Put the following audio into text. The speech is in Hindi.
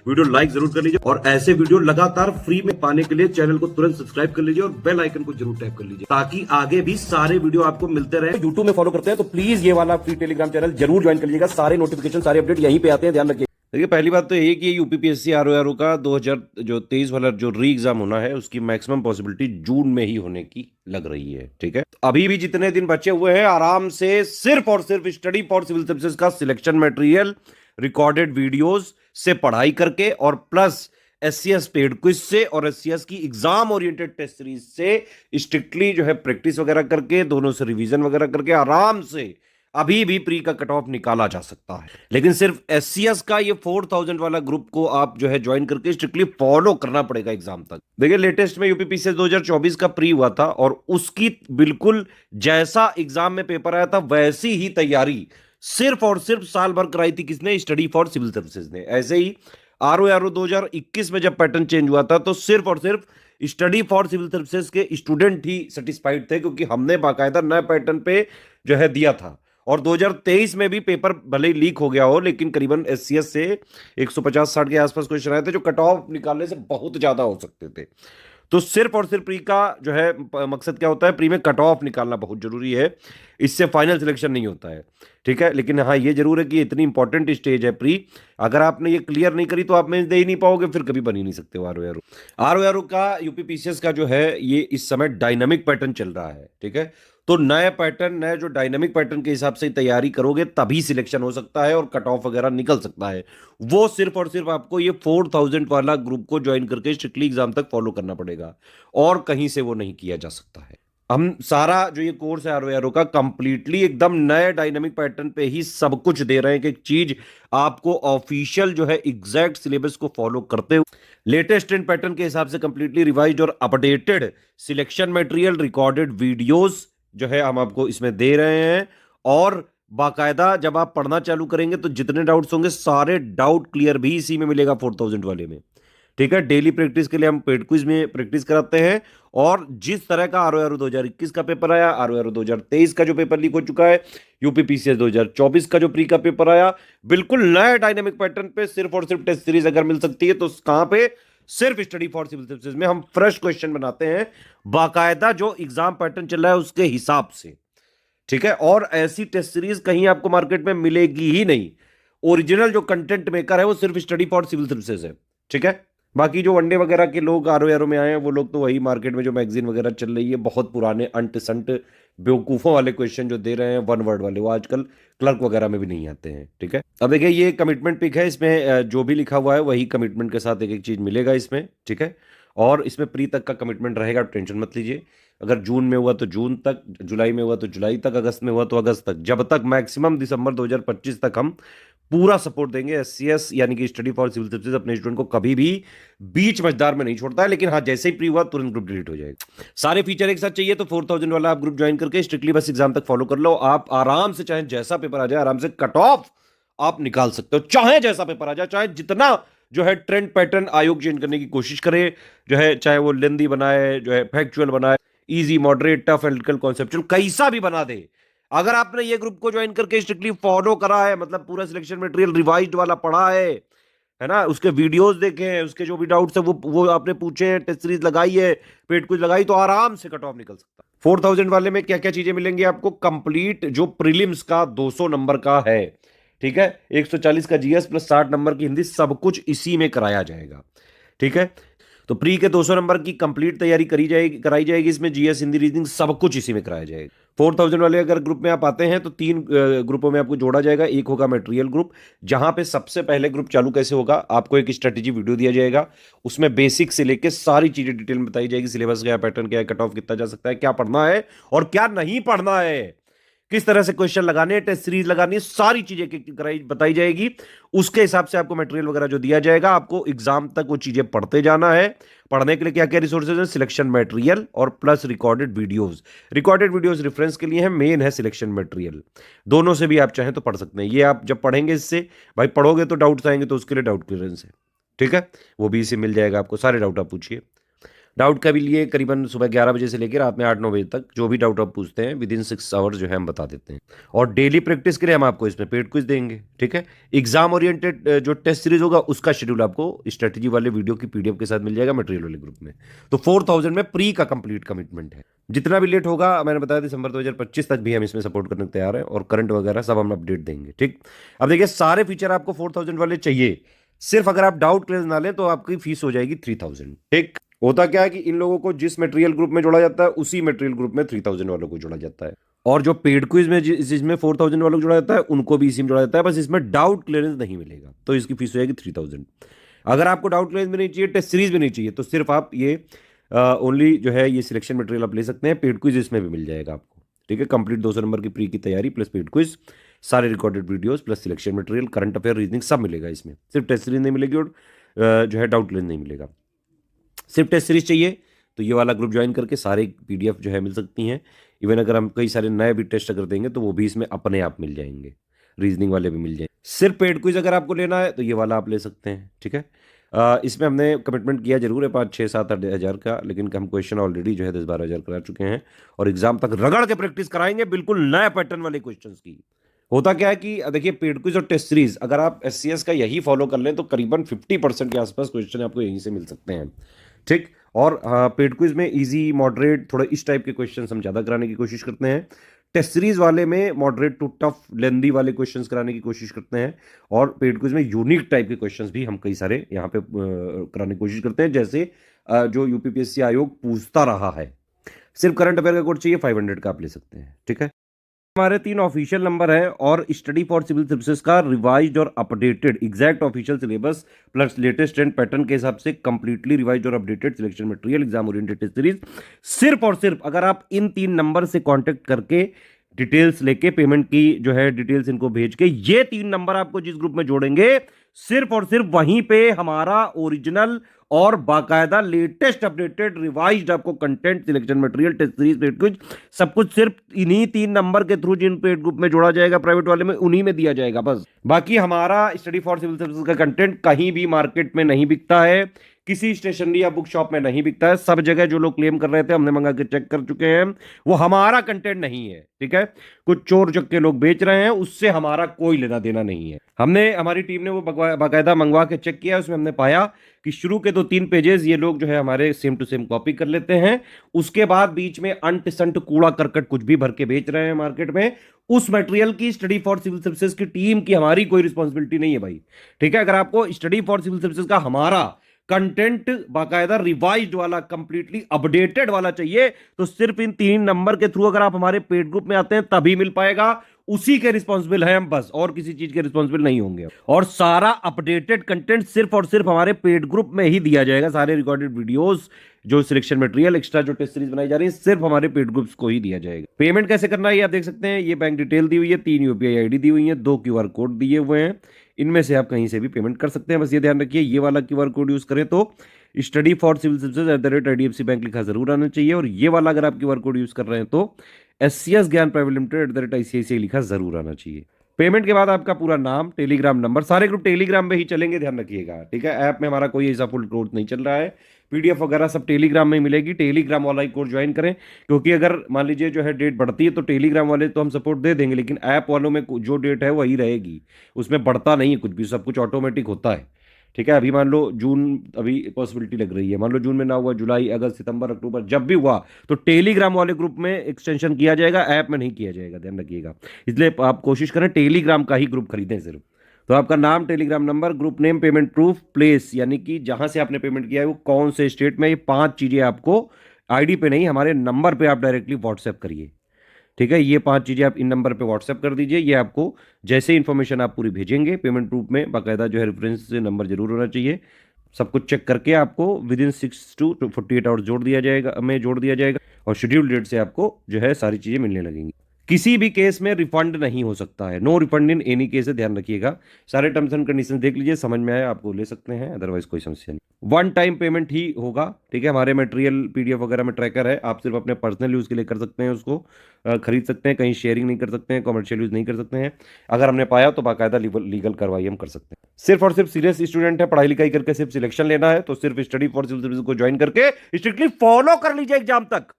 वीडियो लाइक जरूर कर लीजिए और ऐसे वीडियो लगातार फ्री में पाने के लिए चैनल को तुरंत सब्सक्राइब कर लीजिए और बेल आइकन को जरूर टैप कर लीजिए ताकि आगे भी सारे वीडियो आपको मिलते रहे। यूट्यूब में फॉलो करते हैं तो प्लीज ये वाला फ्री टेलीग्राम चैनल जरूर ज्वाइन कर लीजिएगा। सारे नोटिफिकेशन सारे अपडेट यहीं पे आते हैं, ध्यान रखिए। देखिए, पहली बात तो यही कि यूपीपीएससी आरओआरओ का 2023 वाला जो री एग्जाम होना है उसकी मैक्सिमम पॉसिबिलिटी जून में ही होने की लग रही है। ठीक है, तो अभी भी जितने दिन बचे हुए हैं आराम से सिर्फ और सिर्फ स्टडी फॉर सिविल सर्विसेज का सिलेक्शन मटेरियल, रिकॉर्डेड वीडियोस से पढ़ाई करके और प्लस एससीएस पेड क्विज से और एससीएस की एग्जाम ओरिएंटेड टेस्ट सीरीज से स्ट्रिक्टली जो है प्रैक्टिस वगैरह करके, दोनों से रिवीजन वगैरह करके आराम से अभी भी प्री का कट ऑफ निकाला जा सकता है। लेकिन सिर्फ एससीएस का ये 4000 वाला ग्रुप को आप जो है ज्वाइन करके स्ट्रिक्टली फॉलो करना पड़ेगा एग्जाम तक। देखिए, लेटेस्ट में यूपीपीसीएस 2024 का प्री हुआ था और उसकी बिल्कुल जैसा एग्जाम में पेपर आया था वैसी ही तैयारी सिर्फ और सिर्फ साल भर कराई थी किसने? स्टडी फॉर सिविल सर्विसेज ने। ऐसे ही आरओआरओ 2021 में जब पैटर्न चेंज हुआ था तो सिर्फ और सिर्फ स्टडी फॉर सिविल सर्विसेज के स्टूडेंट ही सेटिस्फाइड थे क्योंकि हमने बाकायदा नए पैटर्न पे जो है दिया था। और 2023 में भी पेपर भले ही लीक हो गया हो लेकिन करीबन एससीएस से 150-60 के आसपास क्वेश्चन आए थे जो कट ऑफ निकालने से बहुत ज्यादा हो सकते थे। तो सिर्फ और सिर्फ प्री का जो है मकसद क्या होता है? प्री में कट ऑफ निकालना बहुत जरूरी है, इससे फाइनल सिलेक्शन नहीं होता है। ठीक है, लेकिन हाँ ये जरूर है कि इतनी इंपॉर्टेंट स्टेज है प्री, अगर आपने ये क्लियर नहीं करी तो आप मेंस दे ही नहीं पाओगे, फिर कभी बन ही नहीं सकते हो आरओआरओ। आरओआरओ का यूपीपीसीएस का जो है ये इस समय डायनामिक पैटर्न चल रहा है। ठीक है, तो नए पैटर्न, नए जो डायनामिक पैटर्न के हिसाब से तैयारी करोगे तभी सिलेक्शन हो सकता है और कट ऑफ वगैरह निकल सकता है। वो सिर्फ और सिर्फ आपको ये 4000 वाला ग्रुप को ज्वाइन करके स्ट्रिक्टली एग्जाम तक फॉलो करना पड़ेगा और कहीं से वो नहीं किया जा सकता है। हम सारा जो ये कोर्स है आरओआरओ का कंप्लीटली एकदम नए डायनामिक पैटर्न पे ही सब कुछ दे रहे हैं कि चीज आपको ऑफिशियल जो है एग्जैक्ट सिलेबस को फॉलो करते हुए लेटेस्ट ट्रेंड पैटर्न के हिसाब से कंप्लीटली रिवाइज्ड और updated selection material, recorded videos जो है हम आपको इसमें दे रहे हैं। और बाकायदा जब आप पढ़ना चालू करेंगे तो जितने डाउट्स होंगे सारे डाउट क्लियर भी इसी में मिलेगा 4000 वाले में। ठीक है, डेली प्रैक्टिस के लिए हम पेड क्विज में प्रैक्टिस कराते हैं और जिस तरह का आरओआरओ 2021 का पेपर आया, आरओआरओ 2023 का जो पेपर लीक हो चुका है, यूपीपीसीएस 2024 का जो प्री का पेपर आया, बिल्कुल नए डायनामिक पैटर्न पे सिर्फ और सिर्फ टेस्ट सीरीज अगर मिल सकती है तो कहां पे? सिर्फ स्टडी फॉर सिविल सर्विसेज में हम फ्रेश क्वेश्चन बनाते हैं बाकायदा जो एग्जाम पैटर्न चल रहा है उसके हिसाब से। ठीक है, और ऐसी टेस्ट सीरीज कहीं आपको मार्केट में मिलेगी ही नहीं। ओरिजिनल जो कंटेंट मेकर है वो सिर्फ स्टडी फॉर सिविल सर्विसेज है। ठीक है, बाकी जो वनडे वगैरह के लोग आरओआरओ में आए हैं वो लोग तो वही मार्केट में जो मैगजीन वगैरह चल रही है बहुत पुराने अंट संट बेवकूफों वाले क्वेश्चन जो दे रहे हैं वन वर्ड वाले, वो आजकल क्लर्क वगैरह में भी नहीं आते हैं। ठीक है, अब देखिए ये कमिटमेंट पिक है, इसमें जो भी लिखा हुआ है वही कमिटमेंट के साथ एक एक चीज मिलेगा इसमें। ठीक है, और इसमें प्री तक का कमिटमेंट रहेगा, टेंशन मत लीजिए। अगर जून में हुआ तो जून तक, जुलाई में हुआ तो जुलाई तक, अगस्त में हुआ तो अगस्त तक, जब तक मैक्सिमम दिसंबर 2025 तक हम पूरा सपोर्ट देंगे। एससीएस यानी कि स्टडी फॉर सिविल सर्विसेज अपने स्टूडेंट को कभी भी बीच मझदार में नहीं छोड़ता है, लेकिन हाँ जैसे ही प्री हुआ तुरंत ग्रुप डिलीट हो जाएगा। सारे फीचर एक साथ चाहिए तो 4000 वाला आप ग्रुप ज्वाइन करके स्ट्रिक्टली बस एग्जाम तक फॉलो कर लो। आप आराम से चाहे जैसा पेपर आ जाए आराम से कट ऑफ आप निकाल सकते हो, चाहे जैसा पेपर आ जाए, चाहे जितना जो है ट्रेंड पैटर्न आयोग चेंज करने की कोशिश करे, जो है चाहे वो लेंदी बनाए, जो है फैक्चुअल बनाए, easy, moderate, tough, analytical, conceptual, कैसा भी बना दे। अगर आपने ये ग्रुप को ज्वाइन करके स्ट्रिक्टली फॉलो करा है, मतलब पूरा सिलेक्शन मटेरियल रिवाइज्ड वाला पढ़ा है ना, उसके वीडियोस देखे हैं, उसके जो भी डाउट्स है वो आपने पूछे हैं, टेस्ट सीरीज लगाई है, पेड क्विज लगाई, तो आराम से कट ऑफ निकल सकता है। 4000 वाले में क्या क्या चीजें मिलेंगी आपको? कंप्लीट जो प्रीलिम्स का 200 नंबर का है, ठीक है, 140 का जीएस प्लस 60 नंबर की हिंदी, सब कुछ इसी में कराया जाएगा। ठीक है, तो प्री के 200 नंबर की कंप्लीट तैयारी कराई जाएगी इसमें, जीएस, हिंदी, रीजनिंग सब कुछ इसी में कराया जाएगा। 4000 वाले अगर ग्रुप में आप आते हैं तो 3 ग्रुपों में आपको जोड़ा जाएगा। एक होगा मटेरियल ग्रुप, जहां पे सबसे पहले ग्रुप चालू कैसे होगा, आपको एक स्ट्रेटेजी वीडियो दिया जाएगा, उसमें बेसिक से लेके सारी चीजें डिटेल में बताई जाएगी। सिलेबस क्या है, पैटर्न क्या है, कट ऑफ कितना जा सकता है, क्या पढ़ना है और क्या नहीं पढ़ना है, किस तरह से क्वेश्चन लगाने हैं, टेस्ट सीरीज लगानी है, सारी चीजें बताई जाएगी। उसके हिसाब से आपको मटेरियल वगैरह जो दिया जाएगा, आपको एग्जाम तक वो चीजें पढ़ते जाना है। पढ़ने के लिए क्या क्या रिसोर्सेज हैं? सिलेक्शन मटेरियल और plus recorded videos. Recorded videos reference के लिए है, मेन है सिलेक्शन मटेरियल। दोनों से भी आप चाहें तो पढ़ सकते हैं। ये आप जब पढ़ेंगे इससे, भाई पढ़ोगे तो डाउट्स आएंगे तो उसके लिए डाउट क्लियरेंस है। ठीक है, वो भी इसे मिल जाएगा आपको, सारे डाउट आप पूछिए। डाउट का भी लिए करीबन सुबह 11 बजे से लेकर रात में 8-9 बजे तक जो भी डाउट आप पूछते हैं विद इन 6 आवर्स जो है हम बता देते हैं। और डेली प्रैक्टिस के लिए हम आपको इसमें पेड क्विज देंगे, ठीक है। एग्जाम ओरिएंटेड जो टेस्ट सीरीज होगा उसका शेड्यूल आपको स्ट्रेटेजी वाले वीडियो की पीडीएफ के साथ मिल जाएगा मटेरियल वाले ग्रुप में। तो 4000 में प्री का कंप्लीट कमिटमेंट है। जितना भी लेट होगा मैंने बताया दिसंबर 2025 तक भी हम इसमें सपोर्ट करने को तैयार हैं और करंट वगैरह सब हम अपडेट देंगे, ठीक। अब देखिए सारे फीचर आपको 4000 वाले चाहिए, सिर्फ अगर आप डाउट क्लियर ना लें तो आपकी फीस हो जाएगी 3000, ठीक। होता क्या है कि इन लोगों को जिस मटेरियल ग्रुप में जोड़ा जाता है उसी मटेरियल ग्रुप में 3000 वालों को जोड़ा जाता है, और जो पेड क्विज में जिसमें 4000 वालों को जोड़ा जाता है उनको भी इसी में जोड़ा जाता है, बस इसमें डाउट क्लियरेंस नहीं मिलेगा तो इसकी फीस हो जाएगी 3000। अगर आपको डाउट क्लियरेंस भी नहीं चाहिए, टेस्ट सीरीज भी नहीं चाहिए, तो सिर्फ आप ये ओनली जो है ये सिलेक्शन मटेरियल आप ले सकते हैं। पेड क्विज इसमें भी मिल जाएगा आपको, ठीक है। कंप्लीट 200 नंबर की प्री की तैयारी प्लस पेड क्विज, सारे recorded videos plus selection material, current affair, reasoning सब मिलेगा इसमें। सिर्फ टेस्ट सीरीज नहीं मिलेगी और जो है डाउट क्लियर नहीं मिलेगा। सिर्फ टेस्ट सीरीज चाहिए तो ये वाला ग्रुप ज्वाइन करके सारे पीडीएफ जो है मिल सकती हैं। इवन अगर हम कई सारे नए भी टेस्ट अगर देंगे तो वो भी इसमें अपने आप मिल जाएंगे, रीजनिंग वाले भी मिल जाएंगे। सिर्फ पेड क्विज अगर आपको लेना है तो ये वाला आप ले सकते हैं, ठीक है। इसमें हमने कमिटमेंट किया जरूर है 5, 6, 7, 8 हज़ार का, लेकिन हम क्वेश्चन ऑलरेडी जो है 10, 12 हज़ार करा चुके हैं और एग्जाम तक रगड़ के प्रैक्टिस कराएंगे बिल्कुल नए पैटर्न वाले क्वेश्चन की। होता क्या है कि देखिए पेड क्विज और टेस्ट सीरीज अगर आप एससीएस का यही फॉलो कर लें तो करीबन 50% के आसपास क्वेश्चन आपको यहीं से मिल सकते हैं, ठीक। और पेड क्विज में इजी मॉडरेट थोड़ा इस टाइप के क्वेश्चन हम ज़्यादा कराने की कोशिश करते हैं। टेस्ट सीरीज वाले में मॉडरेट टू टफ लेंदी वाले क्वेश्चंस कराने की कोशिश करते हैं, और पेड क्विज में यूनिक टाइप के क्वेश्चंस भी हम कई सारे यहाँ पे कराने की कोशिश करते हैं, जैसे जो यूपीपीएससी आयोग पूछता रहा है। सिर्फ करंट अफेयर का कोड चाहिए 500 का आप ले सकते हैं, ठीक है। हमारे 3 ऑफिशियल नंबर है और स्टडी फॉर सिविल सर्विसेज का रिवाइज्ड और updated exact official syllabus plus latest trend pattern के हिसाब से कंप्लीटली रिवाइज्ड और updated selection material exam oriented test series. सिर्फ और सिर्फ अगर आप इन 3 नंबर से कांटेक्ट करके डिटेल्स लेके पेमेंट की जो है डिटेल्स इनको भेज के ये 3 नंबर आपको जिस ग्रुप में जोड़ेंगे सिर्फ और सिर्फ वहीं पे हमारा ओरिजिनल और बाकायदा लेटेस्ट अपडेटेड रिवाइज्ड आपको content selection material test series paid quiz सब कुछ सिर्फ इन्हीं 3 नंबर के थ्रू जिन पेड ग्रुप में जोड़ा जाएगा प्राइवेट वाले में उन्हीं में दिया जाएगा बस। बाकी हमारा स्टडी फॉर सिविल सर्विसेज का कंटेंट कहीं भी मार्केट में नहीं बिकता है, किसी स्टेशनरी या बुक शॉप में नहीं बिकता है। सब जगह जो लोग क्लेम कर रहे थे हमने मंगा के चेक कर चुके हैं, वो हमारा कंटेंट नहीं है, ठीक है। कुछ चोर चक्के लोग बेच रहे हैं, उससे हमारा कोई लेना देना नहीं है। हमने हमारी टीम ने वो बाकायदा मंगवा के चेक किया, उसमें हमने पाया कि शुरू के 2-3 पेजेस ये लोग जो है हमारे सेम टू सेम कॉपी कर लेते हैं, उसके बाद बीच में अंट संट कूड़ा करकट कुछ भी भर के बेच रहे हैं मार्केट में। उस मटेरियल की स्टडी फॉर सिविल सर्विसेज की टीम की हमारी कोई रिस्पॉन्सिबिलिटी नहीं है भाई, ठीक है। अगर आपको स्टडी फॉर सिविल सर्विसेज का हमारा कंटेंट बाकायदा रिवाइज्ड वाला कंप्लीटली अपडेटेड वाला चाहिए तो सिर्फ इन 3 नंबर के थ्रू अगर आप हमारे पेड ग्रुप में आते हैं तभी मिल पाएगा। उसी के रिस्पॉन्सिबल है हम, बस और किसी चीज के रिस्पॉन्सिबल नहीं होंगे। और सारा अपडेटेड कंटेंट सिर्फ और सिर्फ हमारे पेड ग्रुप में ही दिया जाएगा। सारे रिकॉर्डेड वीडियोस जो सिलेक्शन मटेरियल एक्स्ट्रा जो टेस्ट सीरीज बनाई जा रही है सिर्फ हमारे पेड ग्रुप्स को ही दिया जाएगा। पेमेंट कैसे करना है ये आप देख सकते हैं, ये बैंक डिटेल दी हुई है, 3 यूपीआई आईडी दी हुई है, 2 क्यूआर कोड दिए हुए हैं, इनमें से आप कहीं से भी पेमेंट कर सकते हैं। बस ये ध्यान रखिए ये वाला क्यूआर कोड यूज करें तो study for civil services @IDFC bank लिखा जरूर आना चाहिए, और ये वाला अगर आप क्यूआर कोड यूज कर रहे हैं तो SCS ज्ञान प्राइवेट लिमिटेड @ICICI लिखा जरूर आना चाहिए। पेमेंट के बाद आपका पूरा नाम, टेलीग्राम नंबर, सारे ग्रुप टेलीग्राम में ही चलेंगे, ध्यान रखिएगा, ठीक है। ऐप में हमारा कोई ऐसा फुल ग्रोथ नहीं चल रहा है, पीडीएफ वगैरह सब टेलीग्राम में मिलेगी। टेलीग्राम वाला ही कोर्स ज्वाइन करें, क्योंकि अगर मान लीजिए जो है डेट बढ़ती है तो टेलीग्राम वाले तो हम सपोर्ट दे देंगे, लेकिन ऐप वालों में जो डेट है वही रहेगी, उसमें बढ़ता नहीं है कुछ भी, सब कुछ ऑटोमेटिक होता है, ठीक है। अभी मान लो जून अभी पॉसिबिलिटी लग रही है, मान लो जून में ना हुआ, जुलाई, अगस्त, सितंबर, अक्टूबर जब भी हुआ तो टेलीग्राम वाले ग्रुप में एक्सटेंशन किया जाएगा, ऐप में नहीं किया जाएगा, ध्यान रखिएगा। इसलिए आप कोशिश करें टेलीग्राम का ही ग्रुप खरीदें सिर्फ। तो आपका नाम, Telegram number, group name, payment proof, place यानी कि जहां से आपने पेमेंट किया है वो कौन से स्टेट में, ये 5 चीजें आपको आईडी पे नहीं हमारे नंबर पे आप डायरेक्टली व्हाट्सएप करिए, ठीक है। ये 5 चीजें आप इन नंबर पे व्हाट्सएप कर दीजिए। ये आपको जैसे इन्फॉर्मेशन आप पूरी भेजेंगे, पेमेंट प्रूफ में बाकायदा जो है रेफरेंस नंबर जरूर होना चाहिए। सब कुछ चेक करके आपको विद इन 6 to 48 आवर्स जोड़ दिया जाएगा और शेड्यूल डेट से आपको जो है सारी चीजें मिलने लगेंगी। किसी भी केस में रिफंड नहीं हो सकता है, no refund in any case है, ध्यान रखिएगा। सारे टर्म्स एंड कंडीशन देख लीजिए, समझ में आया आपको ले सकते हैं, अदरवाइज कोई समस्या नहीं। वन टाइम पेमेंट ही होगा, ठीक है। हमारे मटेरियल पीडीएफ वगैरह में ट्रैकर है, आप सिर्फ अपने पर्सनल यूज के लिए कर सकते हैं, उसको खरीद सकते हैं, कहीं शेयरिंग नहीं कर सकते हैं, कमर्शियल यूज नहीं कर सकते हैं। अगर हमने पाया तो बाकायदा लीगल कार्रवाई हम कर सकते हैं। सिर्फ और सिर्फ सीरियस स्टूडेंट है, पढ़ाई लिखाई करके सिर्फ सिलेक्शन लेना है, तो सिर्फ स्टडी फॉर सिविल सर्विस को ज्वाइन करके स्ट्रिक्टली फॉलो कर लीजिए एग्जाम तक।